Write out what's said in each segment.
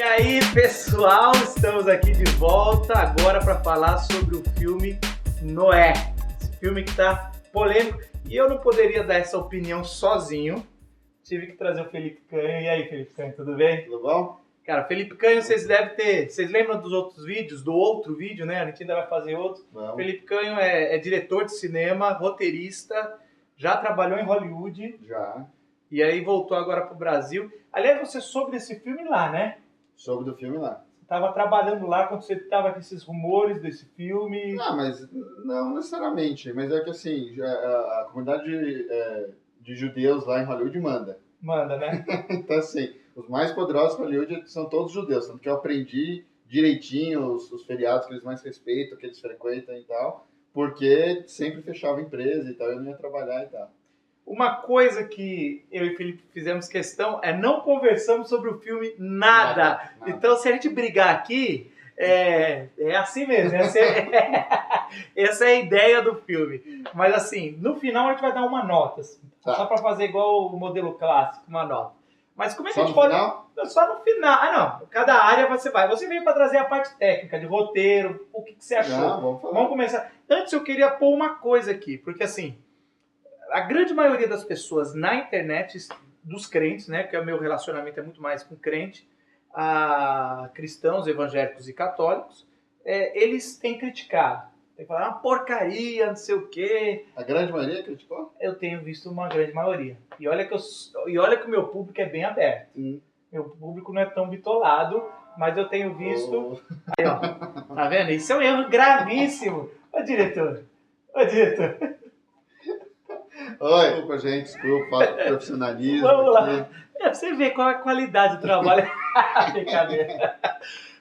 E aí, pessoal, estamos aqui de volta agora para falar sobre o filme Noé. Esse filme que tá polêmico e eu não poderia dar essa opinião sozinho. Tive que trazer o Felipe Canho. E aí, Felipe Canho, tudo bem? Tudo bom? Cara, Felipe Canho, vocês devem ter... Vocês lembram dos outros vídeos? Do outro vídeo, né? A gente ainda vai fazer outro. Vamos. Felipe Canho é diretor de cinema, roteirista, já trabalhou em Hollywood. Já. E aí voltou agora pro Brasil. Aliás, você soube desse filme lá, né? Soube do filme lá. Você estava trabalhando lá quando você estava com esses rumores desse filme. Ah, mas não necessariamente. Mas é que assim, a comunidade de judeus lá em Hollywood manda. Manda, né? Então assim, os mais poderosos de Hollywood são todos judeus. Tanto que eu aprendi direitinho os feriados que eles mais respeitam, que eles frequentam e tal. Porque sempre fechava empresa e tal, eu não ia trabalhar e tal. Uma coisa que eu e Felipe fizemos questão é não conversamos sobre o filme nada. Nada. Então, se a gente brigar aqui, é assim mesmo. Essa é a ideia do filme. Mas assim, no final a gente vai dar uma nota. Assim, Tá. Só para fazer igual o modelo clássico, uma nota. Mas como é que Só a gente no pode... final? Só no final. Ah, não. Cada área você vai. Você veio para trazer a parte técnica, de roteiro, o que você achou. Não, vamos falar. Vamos começar. Antes eu queria pôr uma coisa aqui, porque assim, a grande maioria das pessoas na internet, dos crentes, né, que o meu relacionamento é muito mais com crente, cristãos, evangélicos e católicos, eles têm criticado. Tem que falar, uma porcaria, não sei o quê. A grande maioria criticou? Eu tenho visto uma grande maioria. E olha que o meu público é bem aberto. Meu público não é tão bitolado, mas eu tenho visto... Aí, ó, tá vendo? Isso é um erro gravíssimo. Ô, diretor. Oi, desculpa, gente, desculpa, falta de profissionalismo. Vamos lá. Aqui. Pra você ver qual é a qualidade do trabalho. Brincadeira.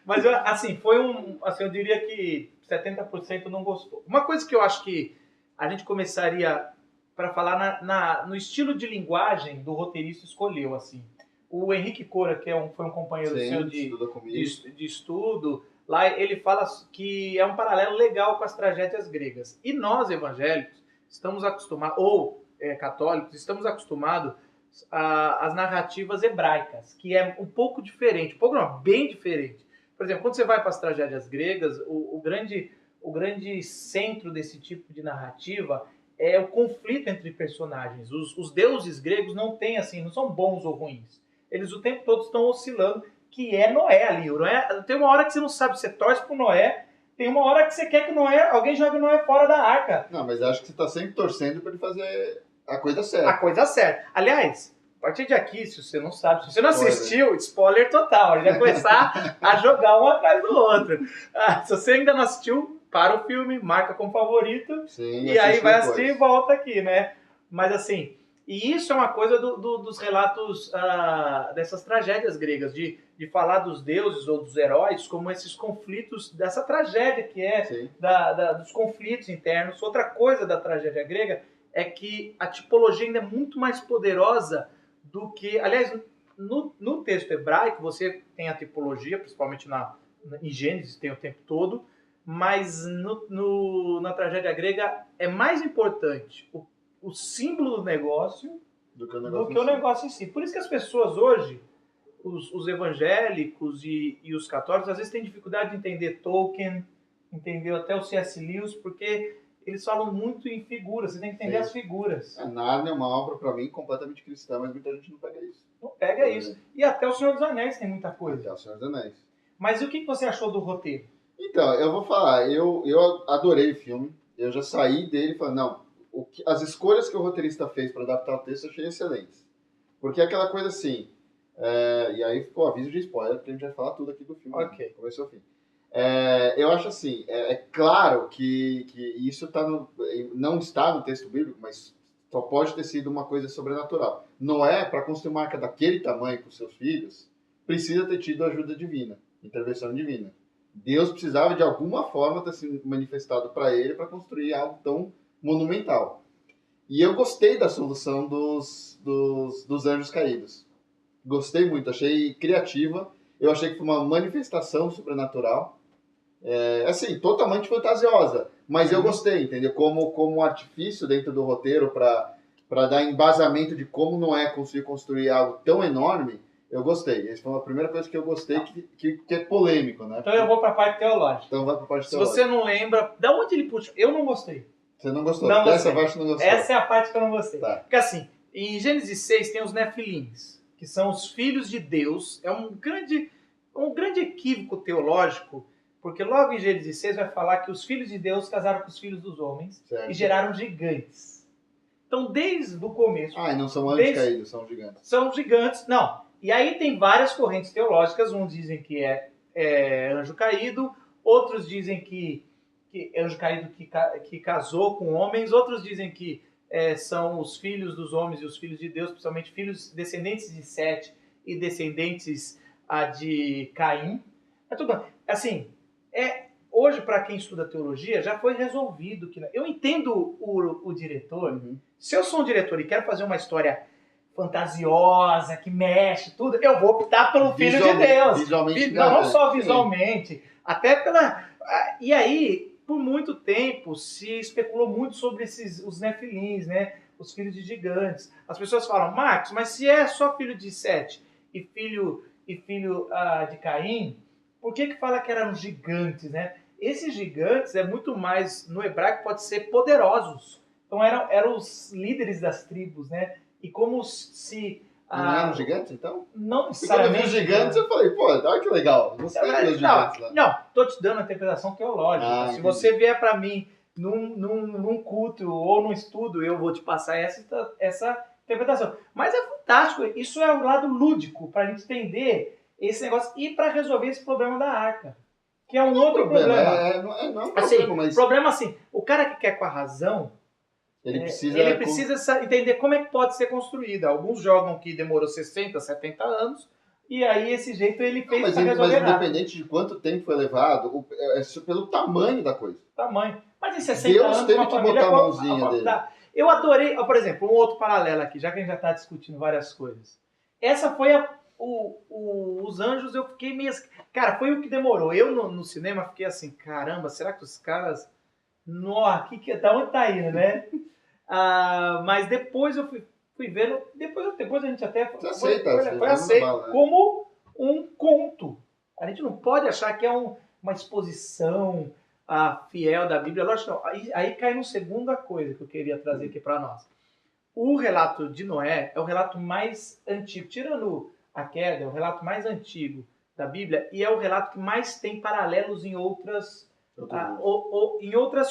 Mas, assim, foi assim, eu diria que 70% não gostou. Uma coisa que eu acho que a gente começaria para falar no estilo de linguagem do roteirista escolheu, assim. O Henrique Cora, que foi um companheiro seu de estudo, lá ele fala que é um paralelo legal com as tragédias gregas. E nós, evangélicos, estamos acostumados, ou católicos, estamos acostumados às narrativas hebraicas, que é um pouco diferente, bem diferente. Por exemplo, quando você vai para as tragédias gregas, o grande centro desse tipo de narrativa é o conflito entre personagens. Os deuses gregos não são bons ou ruins. Eles o tempo todo estão oscilando, que é Noé ali. Tem uma hora que você não sabe, você torce pro Noé, tem uma hora que você quer que alguém jogue o Noé fora da arca. Não, mas acho que você está sempre torcendo para ele fazer a coisa certa. A coisa certa. Aliás, a partir de aqui, se você não sabe, se você não assistiu, spoiler total. A gente vai começar a jogar um atrás do outro. Se você ainda não assistiu, para o filme, marca como favorito. Sim, e aí vai assistir e volta aqui, né? Mas assim, e isso é uma coisa dos relatos dessas tragédias gregas, de falar dos deuses ou dos heróis como esses conflitos, dessa tragédia que dos conflitos internos. Outra coisa da tragédia grega é que a tipologia ainda é muito mais poderosa do que... Aliás, no texto hebraico você tem a tipologia, principalmente em Gênesis, tem o tempo todo, mas na tragédia grega é mais importante o símbolo do negócio do que o negócio em si. Por isso que as pessoas hoje, os evangélicos e os católicos, às vezes têm dificuldade de entender Tolkien, entender até o C.S. Lewis, porque eles falam muito em figuras, você tem que entender as figuras. Narnia é uma obra, para mim, completamente cristã, mas muita gente não pega isso. Não pega isso. E até o Senhor dos Anéis tem muita coisa. Até o Senhor dos Anéis. Mas e o que você achou do roteiro? Então, eu vou falar, eu adorei o filme, eu já saí dele e falei, não, as escolhas que o roteirista fez para adaptar o texto eu achei excelentes. Porque é aquela coisa assim, e aí ficou aviso de spoiler, porque a gente vai falar tudo aqui do filme, Ok. começou ao fim. Eu acho assim, é claro que isso não está no texto bíblico, mas só pode ter sido uma coisa sobrenatural. Noé, para construir uma arca daquele tamanho com seus filhos, precisa ter tido ajuda divina, intervenção divina. Deus precisava de alguma forma ter se manifestado para ele para construir algo tão monumental. E eu gostei da solução dos anjos caídos. Gostei muito, achei criativa. Eu achei que foi uma manifestação sobrenatural. Assim, totalmente fantasiosa. Mas eu gostei, entendeu? Como um artifício dentro do roteiro para dar embasamento de como Noé conseguiu construir algo tão enorme. Eu gostei. Essa foi a primeira coisa que eu gostei, que é polêmico, né? Então eu vou para a parte teológica. Então vai para a parte Se teológica. você não lembra, da onde ele puxa? Eu não gostei. Você não gostou? Não Dessa gostei. parte não gostou? Essa é a parte que eu não gostei. Tá. Porque assim, em Gênesis 6 tem os Nefilins, que são os filhos de Deus. É um grande equívoco teológico, porque logo em Gênesis 6 vai falar que os filhos de Deus casaram com os filhos dos homens Certo. e geraram gigantes. Então, desde o começo... Ah, e não são anjos caídos, são gigantes. São gigantes, não. E aí tem várias correntes teológicas, uns dizem que é anjo caído, outros dizem que é anjo caído que casou com homens, outros dizem que são os filhos dos homens e os filhos de Deus, principalmente filhos descendentes de Sete e descendentes de Caim. Mas tudo bem. Assim, hoje, para quem estuda teologia, já foi resolvido. Eu entendo o diretor. Uhum. Se eu sou um diretor e quero fazer uma história fantasiosa, que mexe, tudo, eu vou optar pelo Filho de Deus. Visualmente. Não só visualmente, até pela... E aí, por muito tempo, se especulou muito sobre os nefilins, né? Os filhos de gigantes. As pessoas falam, Marcos, mas se é só filho de Sete e filho de Caim, por que fala que eram gigantes, né? Esses gigantes é muito mais, no hebraico, pode ser poderosos. Então eram os líderes das tribos, né? E como se... Não eram gigantes, então? Não Porque quando eu vi necessariamente. os gigantes, eu falei, pô, olha que legal. Gostei dos gigantes lá. Não, tô te dando a interpretação teológica. Se entendi. você vier para mim num culto ou num estudo, eu vou te passar essa interpretação. Mas é fantástico. Isso é o lado lúdico, para a gente entender esse negócio e para resolver esse problema da arca. Que é um outro problema. Não é um assim, problema, mas... problema assim, o cara que quer com a razão, ele precisa entender como é que pode ser construída. Alguns jogam que demorou 60, 70 anos, e aí esse jeito ele fez para resolver nada. Independente de quanto tempo foi levado, é pelo tamanho da coisa. Tamanho. Mas em 60 Deus anos, teve uma que família... botar a mãozinha dele. Eu adorei, por exemplo, um outro paralelo aqui, já que a gente já está discutindo várias coisas. Essa foi os anjos, eu fiquei meio... Cara, foi o que demorou. Eu no cinema fiquei assim, caramba, será que os caras... Nossa, da onde tá indo, né? Mas depois eu fui vendo... Depois a gente até... Foi aceito como um conto. A gente não pode achar que é uma exposição fiel da Bíblia. Lógico, não. Aí cai na segunda coisa que eu queria trazer aqui para nós. O relato de Noé é o relato mais antigo, tirando a queda, é o relato mais antigo da Bíblia e é o relato que mais tem paralelos em outras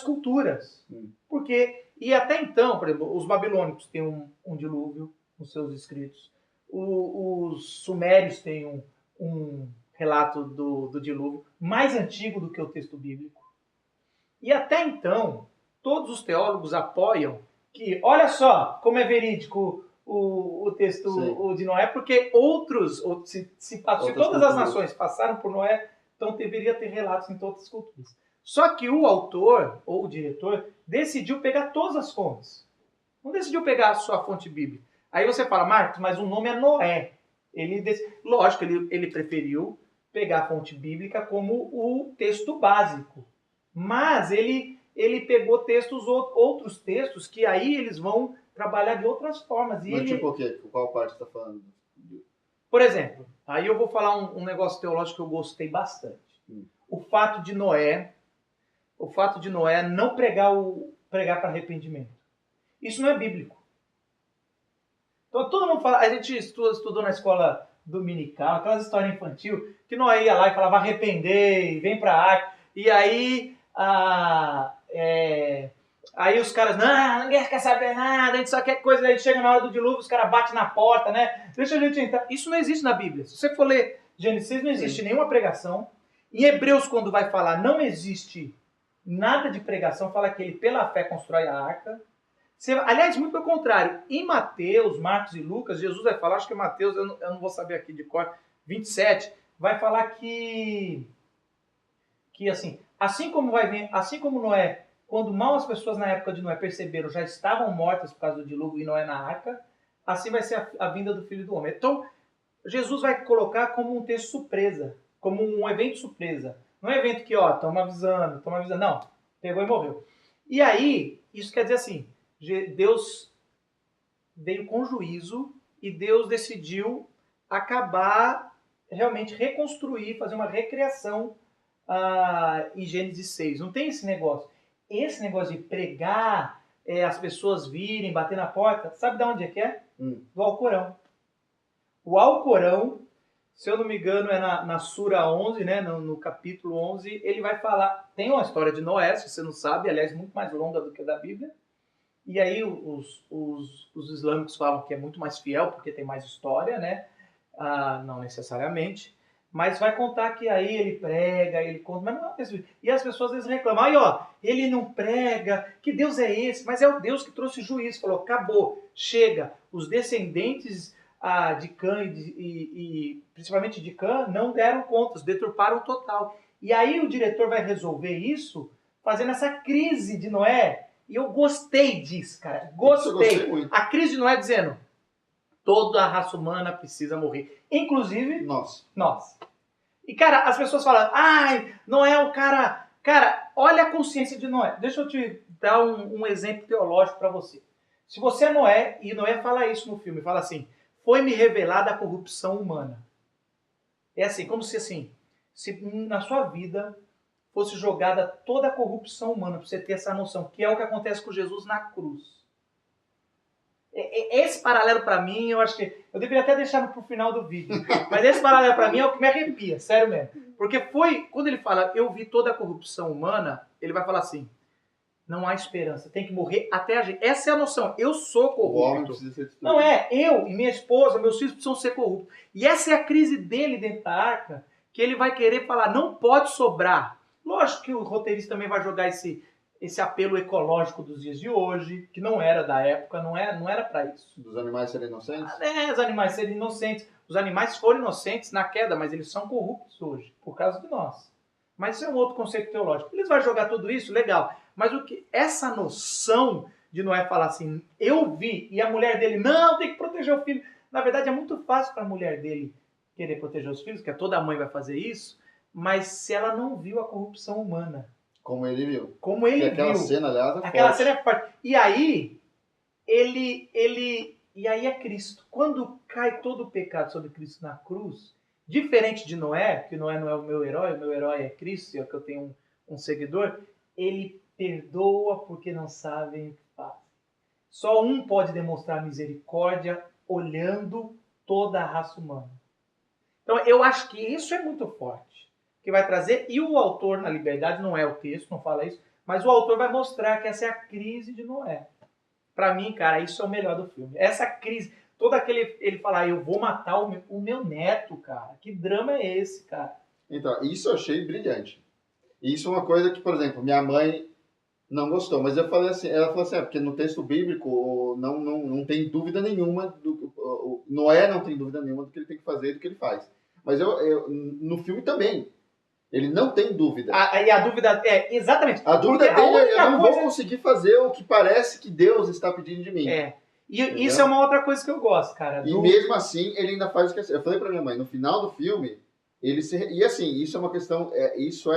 culturas. Porque, e até então, por exemplo, os babilônicos têm um dilúvio nos seus escritos, os sumérios têm um relato do dilúvio mais antigo do que o texto bíblico. E até então, todos os teólogos apoiam que, olha só como é verídico o texto de Noé, porque se todas as nações passaram por Noé, então deveria ter relatos em todas as culturas. Só que o autor, ou o diretor, decidiu pegar todas as fontes. Não decidiu pegar a sua fonte bíblica. Aí você fala, Marcos, mas o nome é Noé. Lógico, ele preferiu pegar a fonte bíblica como o texto básico. Mas ele pegou outros textos que aí eles vão trabalhar de outras formas. Mas tipo o quê? Qual parte você está falando? Por exemplo, aí eu vou falar um negócio teológico que eu gostei bastante. O fato de Noé não pregar para arrependimento. Isso não é bíblico. Então todo mundo fala, a gente estudou na escola dominical, aquelas histórias infantil, que Noé ia lá e falava arrepender, e vem para a arca, e aí aí os caras, não, ninguém quer saber nada, a gente só quer coisa, aí chega na hora do dilúvio, os caras batem na porta, né? Deixa a gente entrar. Isso não existe na Bíblia. Se você for ler Gênesis, não existe nenhuma pregação. Em Hebreus, quando vai falar, não existe nada de pregação, fala que ele pela fé constrói a arca. Aliás, muito pelo contrário. Em Mateus, Marcos e Lucas, Jesus vai falar, acho que Mateus, eu não vou saber aqui de cor, 27, vai falar que assim como Noé, quando mal as pessoas na época de Noé perceberam, já estavam mortas por causa do dilúvio e Noé na arca, assim vai ser a vinda do Filho do Homem. Então, Jesus vai colocar como um texto surpresa, como um evento surpresa. Não é um evento que, estamos avisando, não, pegou e morreu. E aí, isso quer dizer assim, Deus veio com juízo e Deus decidiu acabar realmente reconstruir, fazer uma recriação em Gênesis 6. Não tem esse negócio. Esse negócio de pregar, as pessoas virem, bater na porta, sabe de onde é que é? Do Alcorão. O Alcorão, se eu não me engano, é na Sura 11, né, no capítulo 11, ele vai falar, tem uma história de Noé, se você não sabe, aliás, muito mais longa do que a da Bíblia, e aí os islâmicos falam que é muito mais fiel, porque tem mais história, né, não necessariamente, mas vai contar que aí ele prega, ele conta, mas não é isso. E as pessoas às vezes reclamam, aí ó, ele não prega, que Deus é esse? Mas é o Deus que trouxe juízo, falou, acabou, chega, os descendentes de Cã e principalmente de Cã não deram contas, deturparam total. E aí o diretor vai resolver isso fazendo essa crise de Noé, e eu gostei disso, cara, gostei. A crise de Noé dizendo, toda a raça humana precisa morrer. Inclusive, nós. E, cara, as pessoas falam, ai, Noé é o cara... Cara, olha a consciência de Noé. Deixa eu te dar um exemplo teológico para você. Se você é Noé, e Noé fala isso no filme, fala assim, foi-me revelada a corrupção humana. É assim, como se assim, se na sua vida fosse jogada toda a corrupção humana, para você ter essa noção, que é o que acontece com Jesus na cruz. Esse paralelo para mim, eu acho que... Eu deveria até deixar para o final do vídeo. Mas esse paralelo para mim é o que me arrepia, sério mesmo. Porque foi... Quando ele fala, eu vi toda a corrupção humana, ele vai falar assim, não há esperança, tem que morrer até a gente. Essa é a noção. Eu sou corrupto. O homem precisa ser destruído. Não é, eu e minha esposa, meus filhos precisam ser corruptos. E essa é a crise dele dentro da arca, que ele vai querer falar, não pode sobrar. Lógico que o roteirista também vai jogar esse apelo ecológico dos dias de hoje, que não era da época, não era para isso. Dos animais serem inocentes? Os animais serem inocentes. Os animais foram inocentes na queda, mas eles são corruptos hoje, por causa de nós. Mas isso é um outro conceito teológico. Eles vão jogar tudo isso, legal. Mas essa noção de Noé falar assim, eu vi, e a mulher dele, não, tem que proteger o filho. Na verdade, é muito fácil para a mulher dele querer proteger os filhos, que toda mãe vai fazer isso, mas se ela não viu a corrupção humana, como ele viu. Como ele viu. Aquela cena, aliás, é aquela forte. cena é forte. E aí, e aí é Cristo. Quando cai todo o pecado sobre Cristo na cruz, diferente de Noé, que Noé não é o meu herói é Cristo, é que eu tenho um seguidor, ele perdoa porque não sabem o que fazem. Só um pode demonstrar misericórdia olhando toda a raça humana. Então, eu acho que isso é muito forte. Que vai trazer, e o autor na Liberdade, não é o texto, não fala isso, mas o autor vai mostrar que essa é a crise de Noé. Pra mim, cara, isso é o melhor do filme. Essa crise, todo aquele, ele fala, eu vou matar o meu neto, cara. Que drama é esse, cara? Então, isso eu achei brilhante. Isso é uma coisa que, por exemplo, minha mãe não gostou, mas eu falei assim, ela falou assim, porque no texto bíblico não tem dúvida nenhuma, Noé não tem dúvida nenhuma do que ele tem que fazer e do que ele faz. Mas no filme também. Ele não tem dúvida. E a dúvida exatamente. A dúvida dele é, eu não vou conseguir fazer o que parece que Deus está pedindo de mim. E isso é uma outra coisa que eu gosto, cara. E mesmo assim, ele ainda faz o que eu falei pra minha mãe, no final do filme, e assim, isso é uma questão, isso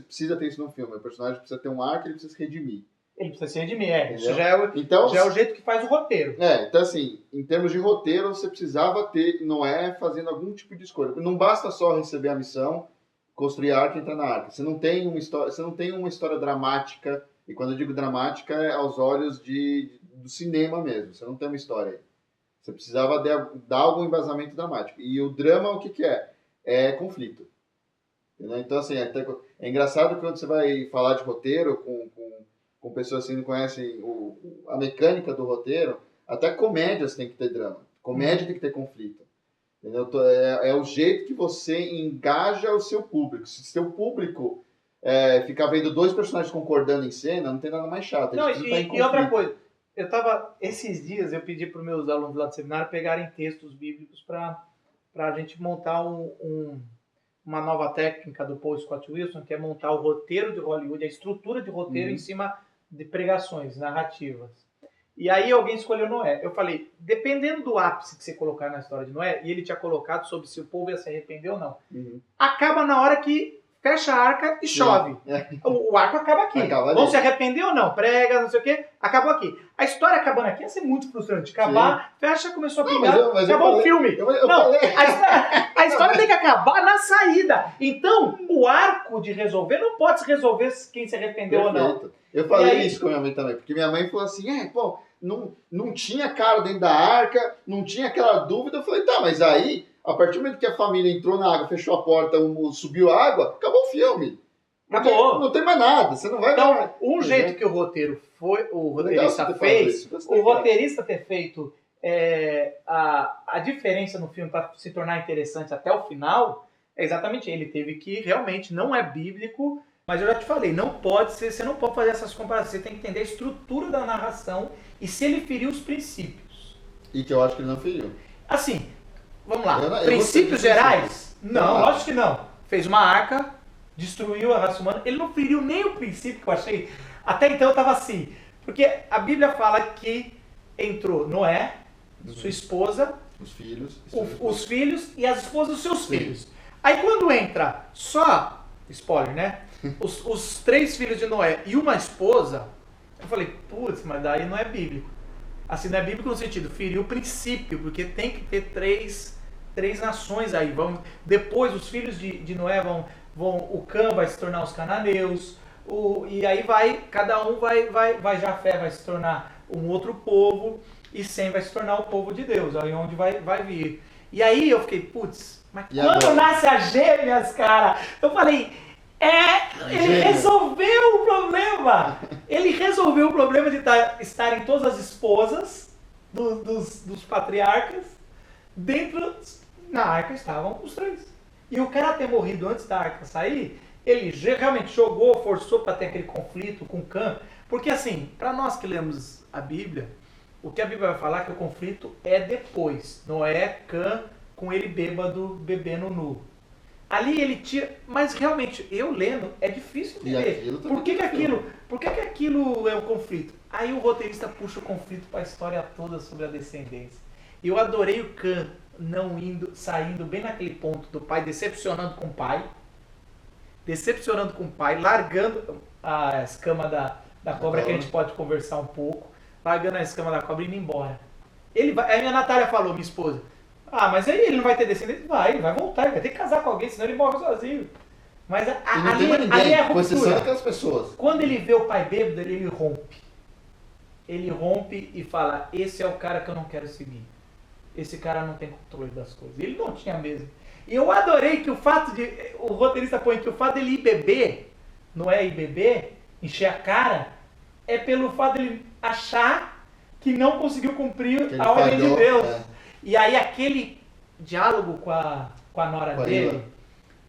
precisa ter isso no filme. O personagem precisa ter um arco, ele precisa se redimir. Ele precisa se redimir, Isso já é o jeito que faz o roteiro. Então assim, em termos de roteiro, você precisava ter Noé fazendo algum tipo de escolha. Não basta só receber a missão, construir a arca e entrar na arca. Você não tem uma história dramática, e quando eu digo dramática é aos olhos do cinema mesmo. Você não tem uma história aí. Você precisava dar algum embasamento dramático. E o drama, o que é? É conflito. Entendeu? Então, assim, é engraçado que quando você vai falar de roteiro com pessoas que não conhecem a mecânica do roteiro, até comédias tem que ter drama. Comédia tem que ter conflito. Entendeu? É o jeito que você engaja o seu público. Se o seu público ficar vendo dois personagens concordando em cena, não tem nada mais chato. Não, e outra coisa, esses dias eu pedi para os meus alunos lá do seminário pegarem textos bíblicos para a gente montar uma nova técnica do Paul Scott Wilson, que é montar o roteiro de Hollywood, a estrutura de roteiro em cima de pregações, narrativas. E aí alguém escolheu Noé. Eu falei, dependendo do ápice que você colocar na história de Noé, e ele tinha colocado sobre se o povo ia se arrepender ou não, acaba na hora que fecha a arca e chove. O arco acaba aqui. Vão se arrepender ou não? Prega, não sei o quê. Acabou aqui. A história acabando aqui ia ser muito frustrante. Acabar, fecha, começou a Não, pingar, mas eu acabou o falei- filme. eu Não, falei. a história tem que acabar na saída. Então, o arco de resolver não pode se resolver quem se arrependeu ou não. Perfeito. Eu falei E aí- isso com a minha mãe também, porque minha mãe falou assim, pô, não tinha cara dentro da arca, não tinha aquela dúvida. Eu falei, tá, mas aí, a partir do momento que a família entrou na água, fechou a porta, subiu a água, acabou o filme. Porque Acabou. não tem mais nada, você não vai Então, mais. um jeito que o roteiro foi, o Legal roteirista você ter falado fez, isso. Gostei, o cara. roteirista ter feito a diferença no filme para se tornar interessante até o final, é exatamente ele teve que realmente não é bíblico, mas eu já te falei, não pode ser, você não pode fazer essas comparações, você tem que entender a estrutura da narração e se ele feriu os princípios. E que eu acho que ele não feriu. Assim, vamos lá, Eu gostei princípios dos gerais? Não, Não. lógico que não. Fez uma arca, destruiu a raça humana, ele não feriu nem o princípio que eu achei. Até então eu tava assim, porque a Bíblia fala que entrou Noé, sua esposa, Os filhos. os filhos e as esposas dos seus Sim. filhos. Aí quando entra só, spoiler, né? Os 3 filhos de Noé e uma esposa, eu falei, putz, mas daí não é bíblico. Assim, não é bíblico no sentido, feriu o princípio, porque tem que ter três nações aí. Depois os filhos de Noé o Cã vai se tornar os cananeus, e aí cada um vai Jafé vai se tornar um outro povo, e Sem vai se tornar o povo de Deus, aí onde vai vir. E aí eu fiquei, putz, mas E quando agora? nasce as gêmeas, cara, eu falei, ele Gêmea. resolveu o problema. Ele resolveu o problema de estarem todas as esposas dos patriarcas dentro. Na arca estavam os 3. E o cara ter morrido antes da arca sair, ele realmente jogou, forçou para ter aquele conflito com Cã. Porque assim, para nós que lemos a Bíblia, o que a Bíblia vai falar é que o conflito é depois. Não Cã com ele bêbado, bebendo nu. Ali ele tira, mas realmente, eu lendo, é difícil E entender. aquilo também Por que é filme. aquilo é um conflito? Aí o roteirista puxa o conflito para a história toda sobre a descendência. E eu adorei o Cã saindo bem naquele ponto do pai, decepcionando com o pai, largando a escama da cobra, que a gente pode conversar um pouco, largando a escama da cobra e indo embora. Aí a minha Natália falou, minha esposa, mas aí ele não vai ter descendência? Ele vai voltar, ele vai ter que casar com alguém, senão ele morre sozinho. Mas E não tem mais ali ninguém, é a com exceção ruptura. daquelas pessoas. Quando ele vê o pai bêbado, ele rompe. Ele rompe e fala, esse é o cara que eu não quero seguir. Esse cara não tem controle das coisas. Ele não tinha mesmo. E eu adorei que o roteirista põe que o fato dele ir beber, não é ir beber, encher a cara, é pelo fato dele achar que não conseguiu cumprir Que ele a ordem de falhou, Deus. é. E aí aquele diálogo com a nora Com a dele Ila.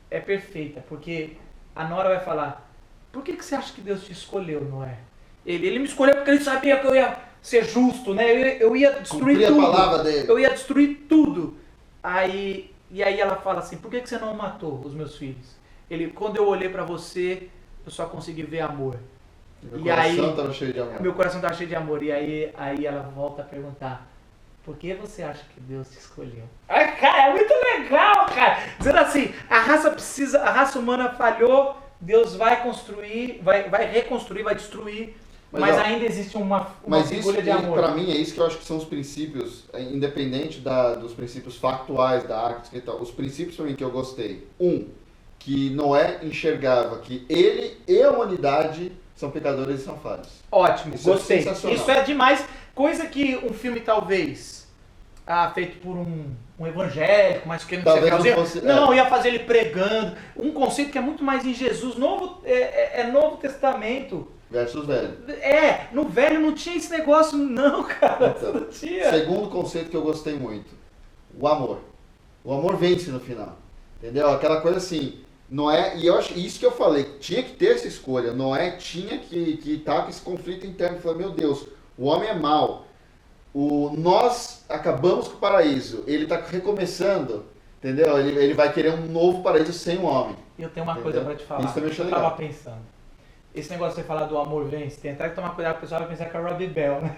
é perfeita, porque a nora vai falar, por que você acha que Deus te escolheu, Noé? Ele me escolheu porque ele sabia que eu ia ser justo, né? Eu ia destruir Cumprir a tudo. palavra dele. Eu ia destruir tudo. E aí ela fala assim, por que você não matou os meus filhos? Quando eu olhei pra você, eu só consegui ver amor. Meu E coração aí- estava cheio de amor. Meu coração tá cheio de amor. E aí ela volta a perguntar, por que você acha que Deus te escolheu? Ai, cara, é muito legal, cara. Dizendo assim, a raça humana falhou, Deus vai construir, vai reconstruir, vai destruir, mas ó, ainda existe uma Mas isso, figura de amor. pra mim, é isso que eu acho que são os princípios, independente dos princípios factuais da arte, os princípios pra mim que eu gostei. Que Noé enxergava que ele e a humanidade são pecadores e são falhos. Ótimo, Isso é gostei. sensacional. Isso é demais. Coisa que um filme talvez feito por um evangélico, mas que não Talvez sei não fazer. fosse- Não, ia fazer ele pregando. Um conceito que é muito mais em Jesus. Novo Testamento. Versus velho. No velho não tinha esse negócio, não, cara. Não tinha. Segundo conceito que eu gostei muito, o amor. O amor vence no final. Entendeu? Aquela coisa assim, Noé, e eu acho isso que eu falei, tinha que ter essa escolha. Noé tinha que estar com esse conflito interno. Falei, meu Deus, o homem é mau. Nós acabamos com o paraíso. Ele está recomeçando, entendeu? Ele vai querer um novo paraíso sem o homem. E eu tenho uma Entendeu? coisa pra te falar. Isso também achei eu legal. tava pensando. Esse negócio de você falar do amor vence, tem até que tomar cuidado, o pessoal vai pensar que é a Robbie Bell, né?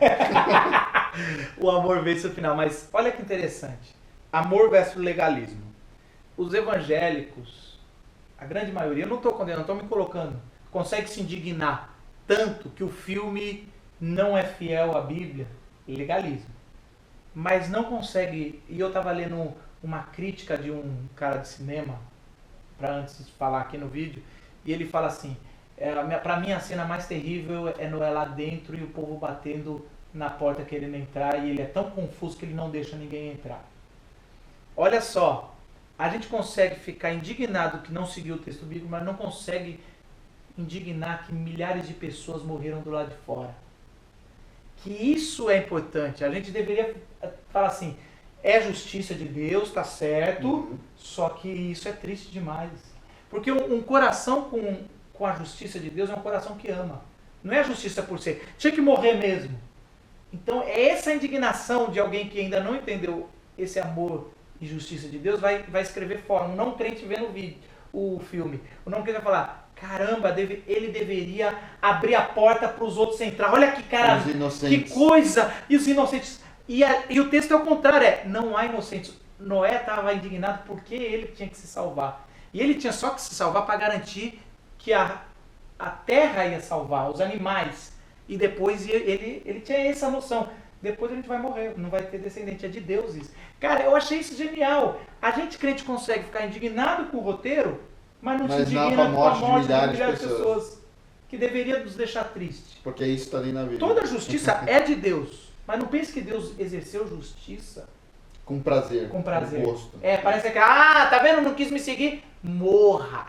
O amor vence no final. Mas olha que interessante. Amor versus legalismo. Os evangélicos, a grande maioria, eu não estou condenando, estou me colocando, consegue se indignar tanto que o filme não é fiel à Bíblia, legaliza. Mas não consegue. E eu estava lendo uma crítica de um cara de cinema, para antes de falar aqui no vídeo, e ele fala assim: para mim a cena mais terrível é Noé lá dentro e o povo batendo na porta querendo entrar, e ele é tão confuso que ele não deixa ninguém entrar. Olha só, a gente consegue ficar indignado que não seguiu o texto bíblico, mas não consegue indignar que milhares de pessoas morreram do lado de fora. Que isso é importante. A gente deveria falar assim, é justiça de Deus, tá certo, só que isso é triste demais. Porque um coração com a justiça de Deus é um coração que ama. Não é a justiça por ser. Tinha que morrer mesmo. Então, essa indignação de alguém que ainda não entendeu esse amor e justiça de Deus vai escrever fora. Um não crente vendo o filme. O não crente vai falar, caramba, ele deveria abrir a porta para os outros entrar. Olha que cara, que coisa! E os inocentes... E o texto é o contrário, não há inocentes. Noé estava indignado porque ele tinha que se salvar. E ele tinha só que se salvar para garantir que a terra ia salvar, os animais. E depois ele tinha essa noção. Depois a gente vai morrer, não vai ter descendente, é de Deus isso. Cara, eu achei isso genial. A gente crente consegue ficar indignado com o roteiro, mas não se indigna com a morte de milhares de pessoas. Que deveria nos deixar tristes. Porque isso está ali na Bíblia. Toda justiça é de Deus. Mas não pense que Deus exerceu justiça com prazer. Com prazer. Com gosto. Parece que, tá vendo? Não quis me seguir. Morra.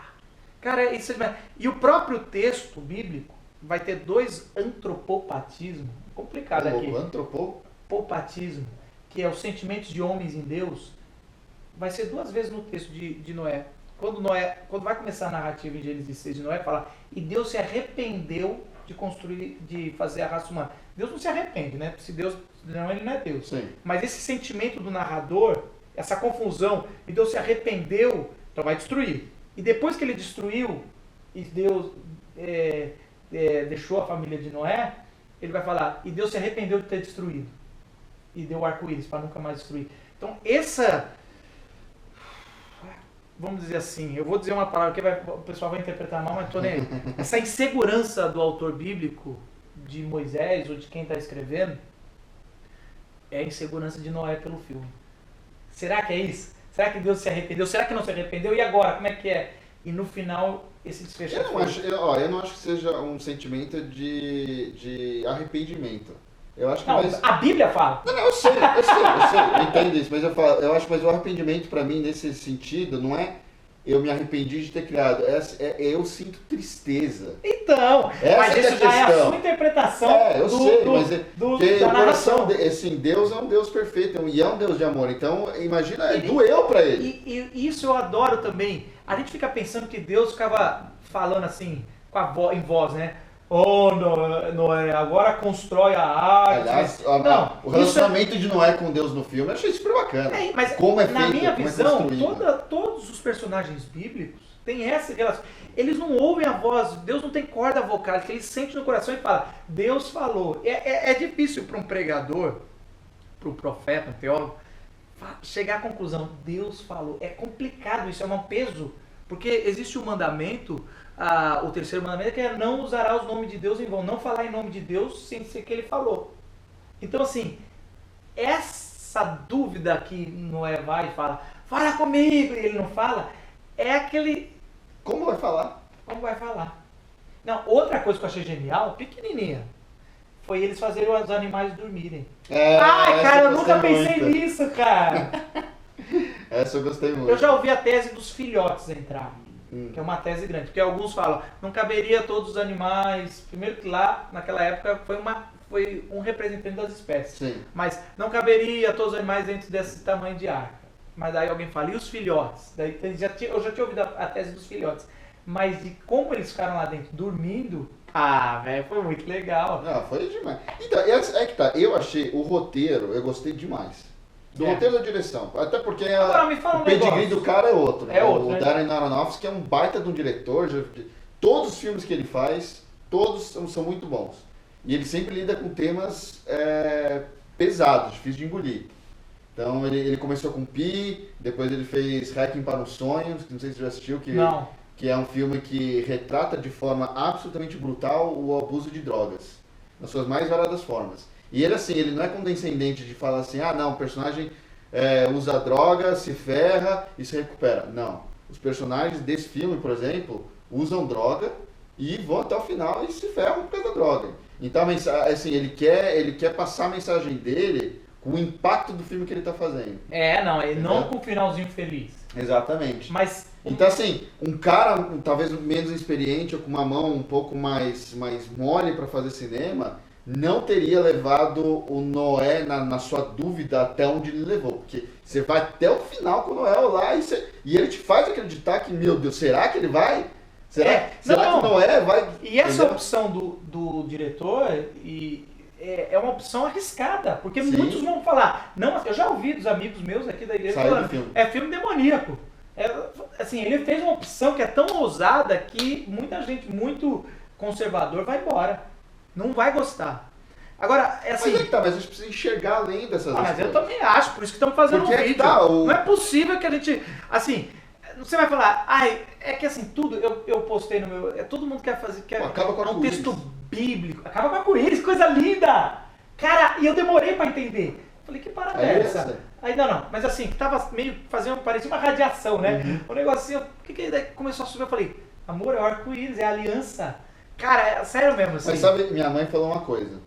Cara, isso é demais. E o próprio texto bíblico vai ter 2 antropopatismos. Complicado aqui. Antropopatismo, que é os sentimentos de homens em Deus, vai ser 2 vezes no texto de Noé. Quando vai começar a narrativa em Gênesis 6 de Noé, fala, e Deus se arrependeu de fazer a raça humana. Deus não se arrepende, né? Se Deus não, ele não é Deus. Sim. Mas esse sentimento do narrador, essa confusão, e Deus se arrependeu, então vai destruir. E depois que ele destruiu, e Deus deixou a família de Noé, ele vai falar, e Deus se arrependeu de ter destruído. E deu o arco-íris para nunca mais destruir. Então, vamos dizer assim, eu vou dizer uma palavra que o pessoal vai interpretar mal, mas tô nem aí. Essa insegurança do autor bíblico, de Moisés ou de quem está escrevendo, é a insegurança de Noé pelo filme. Será que é isso? Será que Deus se arrependeu? Será que não se arrependeu? E agora? Como é que é? E no final, esse desfecho... Eu não acho que seja um sentimento de arrependimento. Eu acho que a Bíblia fala. Não, eu sei, eu entendo isso, mas mas o arrependimento para mim nesse sentido não é eu me arrependi de ter criado, eu sinto tristeza. Então, mas isso já é a sua interpretação o coração, assim, Deus é um Deus perfeito e é um Deus de amor, então imagina, doeu para ele. E isso eu adoro também. A gente fica pensando que Deus ficava falando assim, em voz, né? Noé, agora constrói a arca. Aliás, o relacionamento de Noé com Deus no filme, eu achei super bacana. Mas como é feito, na minha visão, é todos os personagens bíblicos têm essa relação. Eles não ouvem a voz, Deus não tem corda vocal, que eles sentem no coração e falam, Deus falou. É difícil para um pregador, para um profeta, um teólogo, chegar à conclusão, Deus falou. É complicado, isso é um peso, porque existe um mandamento... o terceiro mandamento que é não usará os nomes de Deus em vão, não falar em nome de Deus sem ser que ele falou. Então assim, essa dúvida que Noé vai e fala comigo, e ele não fala, é aquele... Como vai falar? Como vai falar? Não, outra coisa que eu achei genial, pequenininha, foi eles fazerem os animais dormirem. Cara, eu nunca pensei nisso, cara. Essa eu gostei muito. Eu já ouvi a tese dos filhotes entrar. Que é uma tese grande, porque alguns falam, não caberia todos os animais, primeiro que lá, naquela época, foi um representante das espécies, sim, mas não caberia todos os animais dentro desse tamanho de arca, mas daí alguém fala, e os filhotes? Daí eu já tinha ouvido a tese dos filhotes, mas de como eles ficaram lá dentro, dormindo, velho, foi muito legal. Não, foi demais. Então, que tá, eu achei o roteiro, eu gostei demais. Do roteiro da direção. Até porque o pedigree do cara é outro. Né? O Darren Aronofsky é um baita de um diretor. Todos os filmes que ele faz, todos são muito bons. E ele sempre lida com temas pesados, difíceis de engolir. Então ele começou com Pi, depois ele fez Hacking para um Sonho, que não sei se você já assistiu, que é um filme que retrata de forma absolutamente brutal o abuso de drogas. nas suas mais variadas formas. E ele, assim, ele não é condescendente de falar assim, ah, não, o personagem usa droga, se ferra e se recupera. Não. Os personagens desse filme, por exemplo, usam droga e vão até o final e se ferram por causa da droga. Então, assim, ele quer passar a mensagem dele com o impacto do filme que ele está fazendo. Não com o finalzinho feliz. Exatamente. Mas... Então, assim, um cara talvez menos experiente ou com uma mão um pouco mais mole para fazer cinema, não teria levado o Noé na sua dúvida até onde ele levou. Porque você vai até o final com o Noé lá e ele te faz acreditar que, meu Deus, será que ele vai? Será que o Noé vai... E essa opção do diretor é uma opção arriscada, porque muitos vão falar, não, eu já ouvi dos amigos meus aqui da igreja falando, é filme demoníaco. Assim, ele fez uma opção que é tão ousada que muita gente muito conservador vai embora. Não vai gostar. Agora, assim... Mas mas a gente precisa enxergar além dessas coisas. Mas eu também acho, por isso que estamos fazendo um vídeo. Não é possível que a gente... Assim, você vai falar, é que assim, tudo, eu postei no meu... Todo mundo quer fazer... Acaba com um texto bíblico. Acaba com arco-íris, coisa linda! Cara, e eu demorei pra entender. Falei, que parada é essa? Aí, não. Mas assim, tava meio parecia uma radiação, né? Um negocinho, daí começou a subir, eu falei, amor, é o arco-íris, é a aliança. Cara, é sério mesmo, assim. Mas sabe, minha mãe falou uma coisa.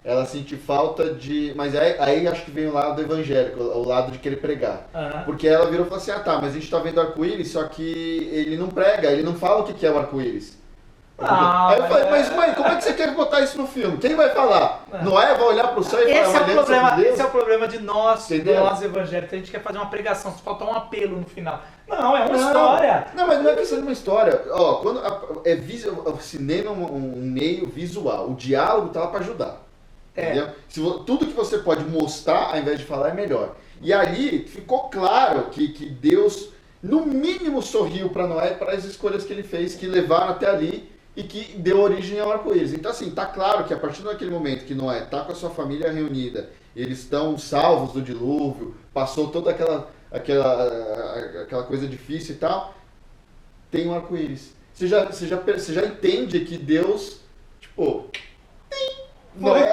Ela sentiu falta de... Mas aí acho que vem o lado evangélico, o lado de querer pregar. Porque ela virou e falou assim, mas a gente tá vendo arco-íris, só que ele não prega, ele não fala o que é o arco-íris. Aí eu falei, mas mãe, como é que você quer botar isso no filme? Quem vai falar? Noé vai olhar pro céu e falar... Esse é o problema de nós evangélicos. A gente quer fazer uma pregação, só falta um apelo no final. Não, é uma história. Não, mas não é questão de uma história. Quando o cinema é um meio visual, o diálogo tá lá pra ajudar. Entendeu? Tudo que você pode mostrar, ao invés de falar, é melhor. E ali ficou claro que Deus, no mínimo, sorriu para Noé para as escolhas que ele fez, que levaram até ali e que deu origem ao arco-íris. Então, assim, tá claro que a partir daquele momento que Noé tá com a sua família reunida, eles estão salvos do dilúvio, passou toda aquela coisa difícil e tal, tem um arco-íris. Você já entende que Deus, tipo... Noé.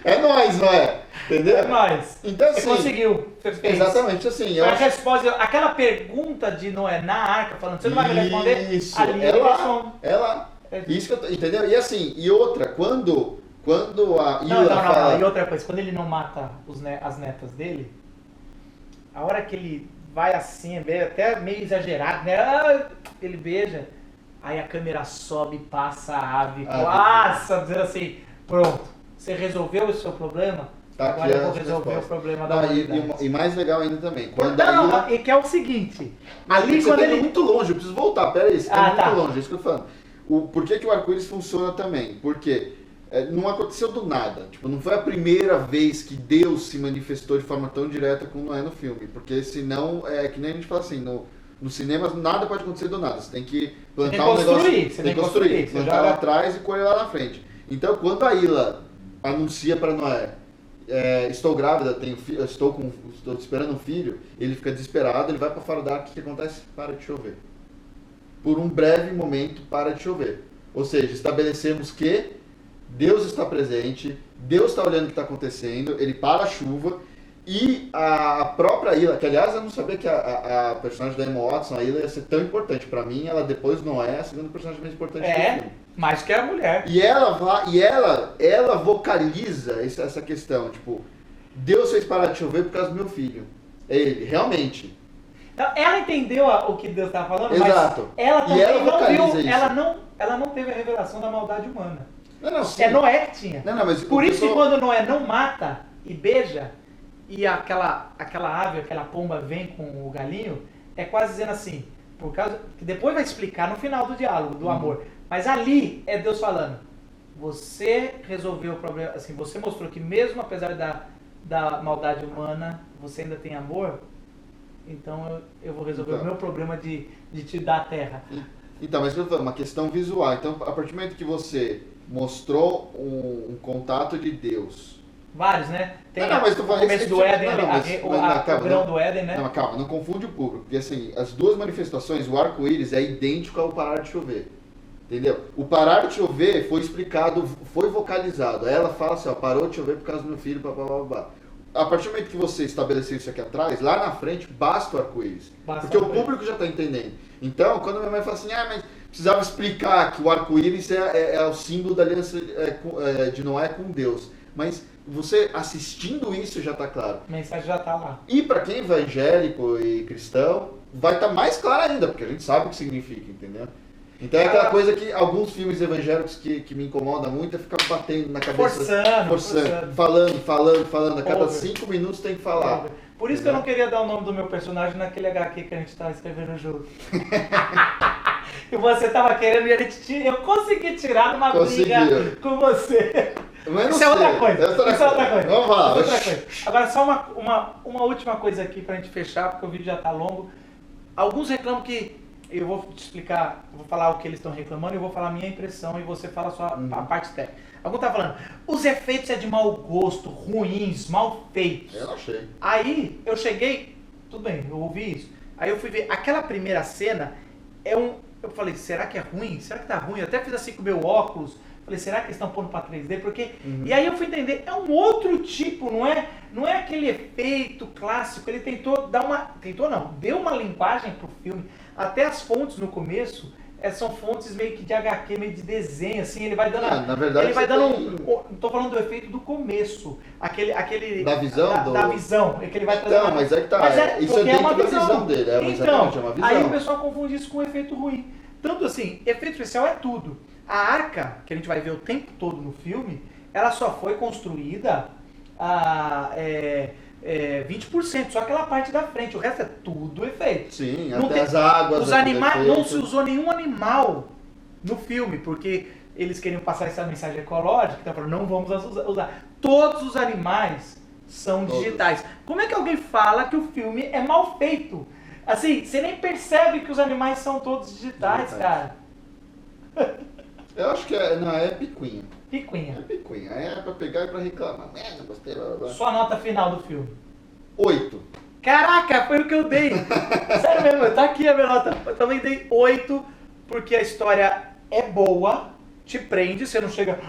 É nóis, Noé. Entendeu? É nóis. Então, assim, você conseguiu. Exatamente, assim. A resposta, aquela pergunta de Noé na arca, falando, você não vai me responder? Isso, é lá. Isso que eu entendeu? E assim, e outra, quando a Ila fala... E outra coisa, quando ele não mata as netas dele, a hora que ele vai assim, até meio exagerado, né? Ele beija... Aí a câmera sobe, passa a ave, dizendo assim, pronto, você resolveu o seu problema? Agora eu vou resolver o problema da humanidade. E mais legal ainda também. E que é o seguinte, ali quando ele... muito longe, eu preciso voltar, peraí, você tá muito longe, é isso que eu tô falando. Por que o arco-íris funciona também? Porque não aconteceu do nada, tipo, não foi a primeira vez que Deus se manifestou de forma tão direta como não é no filme, porque senão, que nem a gente fala assim, no cinema nada pode acontecer do nada. Você tem que plantar um negócio. Você tem que construir. Plantar lá atrás e colher lá na frente. Então, quando a Ila anuncia para Noé, estou grávida, estou esperando um filho, ele fica desesperado, ele vai para fora da arca, o que acontece? Para de chover. Por um breve momento, para de chover. Ou seja, estabelecemos que Deus está presente, Deus está olhando o que está acontecendo, ele para a chuva. E a própria Ila, que aliás eu não sabia que a personagem da Emma Watson, a Ila, ia ser tão importante. Pra mim, ela depois não é a segunda personagem mais importante do filme. Mais que a mulher. E ela vocaliza essa questão, tipo, Deus fez parar de chover por causa do meu filho. É ele, realmente. Então, ela entendeu o que Deus estava falando, exato. Mas ela também não viu, isso. Ela não teve a revelação da maldade humana. Sim. É Noé que tinha. Mas por isso que quando Noé não mata e beija, e aquela ave, aquela pomba vem com o galinho, é quase dizendo assim, por causa que depois vai explicar no final do diálogo, do amor. Mas ali é Deus falando, você resolveu o problema, assim, você mostrou que mesmo apesar da maldade humana, você ainda tem amor, então eu vou resolver o meu problema de te dar a terra. Então, mas eu tô falando, uma questão visual. Então, a partir do momento que você mostrou um contato de Deus... Vários, né? Tem mas tu o começo do Éden, o grão do Éden, né? Não, calma, não confunde o público. Porque assim, as duas manifestações, o arco-íris é idêntico ao parar de chover. Entendeu? O parar de chover foi explicado, foi vocalizado. Aí ela fala assim, ó, parou de chover por causa do meu filho, blá, blá, blá, blá. A partir do momento que você estabeleceu isso aqui atrás, lá na frente, basta o arco-íris. Porque o público já está entendendo. Então, quando minha mãe fala assim, mas precisava explicar que o arco-íris é o símbolo da aliança de Noé com Deus. Mas você assistindo isso já está claro. A mensagem já está lá. E para quem é evangélico e cristão, vai estar mais claro ainda, porque a gente sabe o que significa, entendeu? Então é aquela coisa que alguns filmes evangélicos que me incomodam muito é ficar batendo na cabeça. Forçando. Falando. A cada 5 minutos tem que falar. Por isso que eu não queria dar o nome do meu personagem naquele HQ que a gente estava escrevendo junto. E você estava querendo e eu consegui tirar numa briga com você. Mas isso é outra coisa. Vamos lá. Agora só uma última coisa aqui pra gente fechar, porque o vídeo já tá longo. Alguns reclamam que... Eu vou te explicar, eu vou falar o que eles estão reclamando e eu vou falar a minha impressão e você fala a parte técnica. Algum tá falando, os efeitos é de mau gosto, ruins, mal feitos. Eu achei. Aí eu cheguei, tudo bem, eu ouvi isso. Aí eu fui ver, aquela primeira cena eu falei, será que é ruim? Será que tá ruim? Eu até fiz assim com o meu óculos. Falei, será que eles estão pondo para 3D? Porque... E aí eu fui entender, é um outro tipo, não é aquele efeito clássico. Ele tentou dar uma... Tentou não, deu uma linguagem pro filme. Até as fontes no começo são fontes meio que de HQ, meio de desenho, assim. Ele vai dando... na verdade, ele vai dando não tô falando do efeito do começo. Aquele da visão? Da visão. É que ele vai então, mas é que tá. Isso é dentro da visão dele. Então, é uma visão. Aí o pessoal confunde isso com um efeito ruim. Tanto assim, efeito especial é tudo. A arca, que a gente vai ver o tempo todo no filme, ela só foi construída a 20%, só aquela parte da frente, o resto é tudo efeito. Sim, não até as águas. Os animais, não se usou nenhum animal no filme, porque eles queriam passar essa mensagem ecológica, então falaram, não vamos usar. Todos os animais são digitais. Como é que alguém fala que o filme é mal feito? Assim, você nem percebe que os animais são todos digitais, cara. Eu acho que é picuinha. Picuinha. É picuinha. É pra pegar e pra reclamar. Não gostei, blá, blá. Sua nota final do filme? 8. Caraca, foi o que eu dei. Sério mesmo, tá aqui a minha nota. Eu também dei 8, porque a história é boa, te prende, você não chega...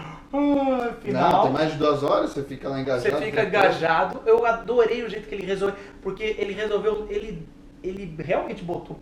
final. Não, tem mais de 2 horas, você fica lá engajado. Você fica engajado. Eu adorei o jeito que ele resolveu, porque ele resolveu... Ele realmente botou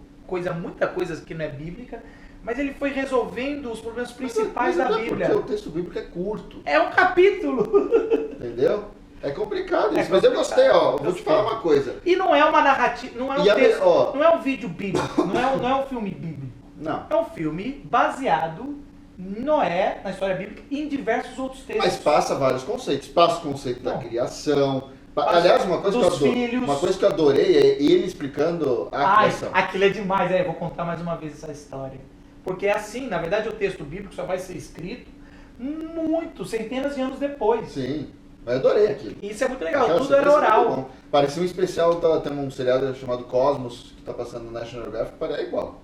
muita coisa que não é bíblica, mas ele foi resolvendo os problemas principais da Bíblia. Porque o texto bíblico é curto. É um capítulo. Entendeu? É complicado isso. Mas eu gostei, ó. Vou te falar uma coisa. E não é uma narrativa, não é um texto, não é um vídeo bíblico, não é um filme bíblico. Não. É um filme baseado em Noé, na história bíblica, e em diversos outros textos. Mas passa vários conceitos. Passa o conceito da criação. Aliás, uma coisa que eu adorei é ele explicando a criação. Aquilo é demais, eu vou contar mais uma vez essa história. Porque é assim, na verdade o texto bíblico só vai ser escrito centenas de anos depois. Sim, mas eu adorei aquilo. Isso é muito legal, tudo era oral. Parecia um especial, tem um seriado chamado Cosmos, que tá passando no National Geographic, parece igual.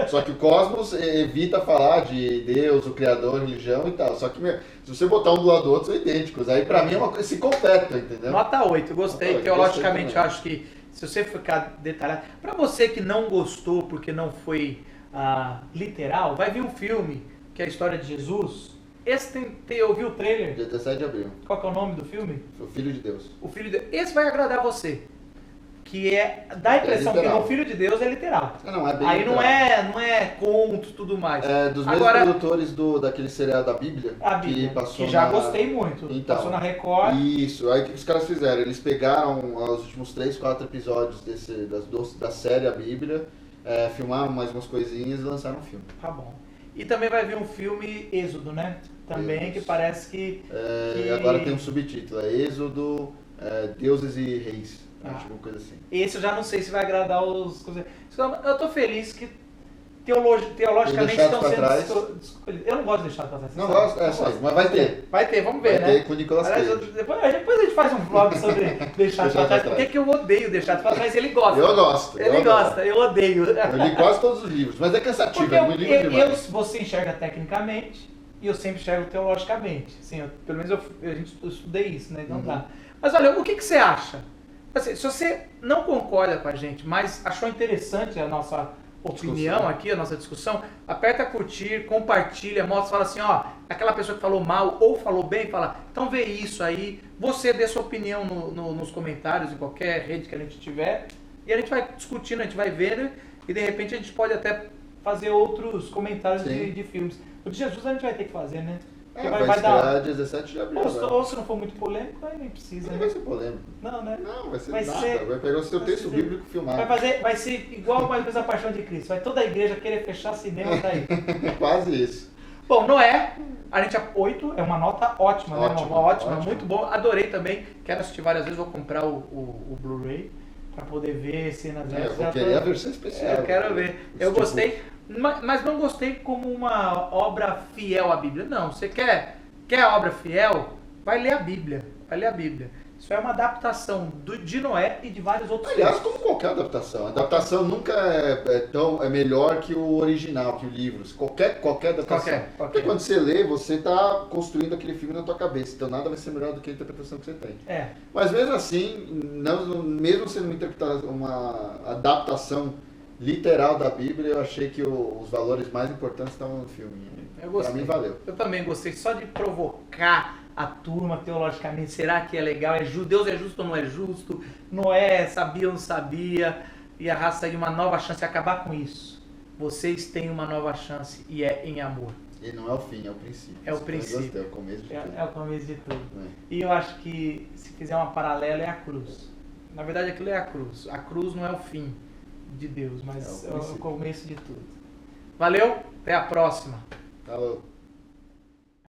Só que o Cosmos evita falar de Deus, o Criador, religião e tal. Só que se você botar um do lado do outro, são idênticos. Aí pra mim é uma coisa, se completa, entendeu? Nota 8, gostei. Teologicamente, eu acho que se você ficar detalhado... Pra você que não gostou porque não foi literal, vai vir um filme, que é a história de Jesus. Esse ouviu o trailer? Dia 17 de abril. Qual que é o nome do filme? O Filho de Deus. O Filho de Deus. Esse vai agradar você. Que dá a impressão que no Filho de Deus é literal. Não, é bem aí literal. não é conto e tudo mais. É dos mesmos produtores daquele seriado da Bíblia. A Bíblia, que passou já gostei muito. Então, passou na Record. Isso, aí o que os caras fizeram? Eles pegaram os últimos 3, 4 episódios da série A Bíblia, filmaram mais umas coisinhas e lançaram um filme. Tá bom. E também vai vir um filme Êxodo, né? Também, que parece que... Agora tem um subtítulo, Êxodo, Deuses e Reis. Tipo coisa assim. Esse eu já não sei se vai agradar os... Eu tô feliz que teologicamente estão sendo escolhidos. Eu não gosto de deixar pra trás. Não gosto, mas vai ter. Vai ter, vamos ver, né? Vai ter com o Nicolas Cage. Depois a gente faz um vlog sobre deixar pra trás. Por que eu odeio deixar pra trás? Ele gosta. Eu gosto. Ele gosta, eu odeio. Eu li quase todos os livros, mas é cansativo, é muito livro demais. Você enxerga tecnicamente e eu sempre enxergo teologicamente. Assim, pelo menos eu estudei isso, né? Então dá. Mas olha, o que você acha? Assim, se você não concorda com a gente, mas achou interessante opinião aqui, a nossa discussão, aperta curtir, compartilha, mostra, fala assim, ó, aquela pessoa que falou mal ou falou bem, fala, então vê isso aí, você dê sua opinião nos comentários, em qualquer rede que a gente tiver, e a gente vai discutindo, a gente vai vendo, e de repente a gente pode até fazer outros comentários de filmes. O de Jesus a gente vai ter que fazer, né? Vai dar 17 de abril. Ou se não for muito polêmico, aí nem precisa. Não vai ser polêmico. Não, né? Não, vai ser nada. Vai pegar o seu texto bíblico filmado. Vai ser igual mais ou menos a Paixão de Cristo. Vai toda a igreja querer fechar cinema daí. Quase isso. Bom, Noé, a gente 8 é uma nota ótima, né? Ótima, muito bom. Adorei também. Quero assistir várias vezes, vou comprar o Blu-ray para poder ver cenas dessas. Eu vou querer a versão especial. Eu quero ver. Eu gostei. Mas não gostei como uma obra fiel à Bíblia. Não, você quer a obra fiel? Vai ler a Bíblia. Isso é uma adaptação de Noé e de vários outros Aliás, como qualquer adaptação. A adaptação nunca é melhor que o original, que o livro. Qualquer adaptação. Porque quando você lê, você está construindo aquele filme na tua cabeça. Então nada vai ser melhor do que a interpretação que você tem. Mas mesmo assim, mesmo sendo uma adaptação literal da Bíblia, eu achei que os valores mais importantes estavam no filme. Eu gostei. Pra mim valeu. Eu também gostei, só de provocar a turma teologicamente. Será que é legal? Deus é justo ou não é justo? Noé sabia ou não sabia? E a raça tem uma nova chance de acabar com isso. Vocês têm uma nova chance e é em amor. E não é o fim, é o princípio. É o princípio. É o começo de tudo. É o começo de tudo. E eu acho que se fizer uma paralela é a cruz. Na verdade aquilo é a cruz. A cruz não é o fim de Deus, mas é o começo de tudo. Valeu, até a próxima. Falou.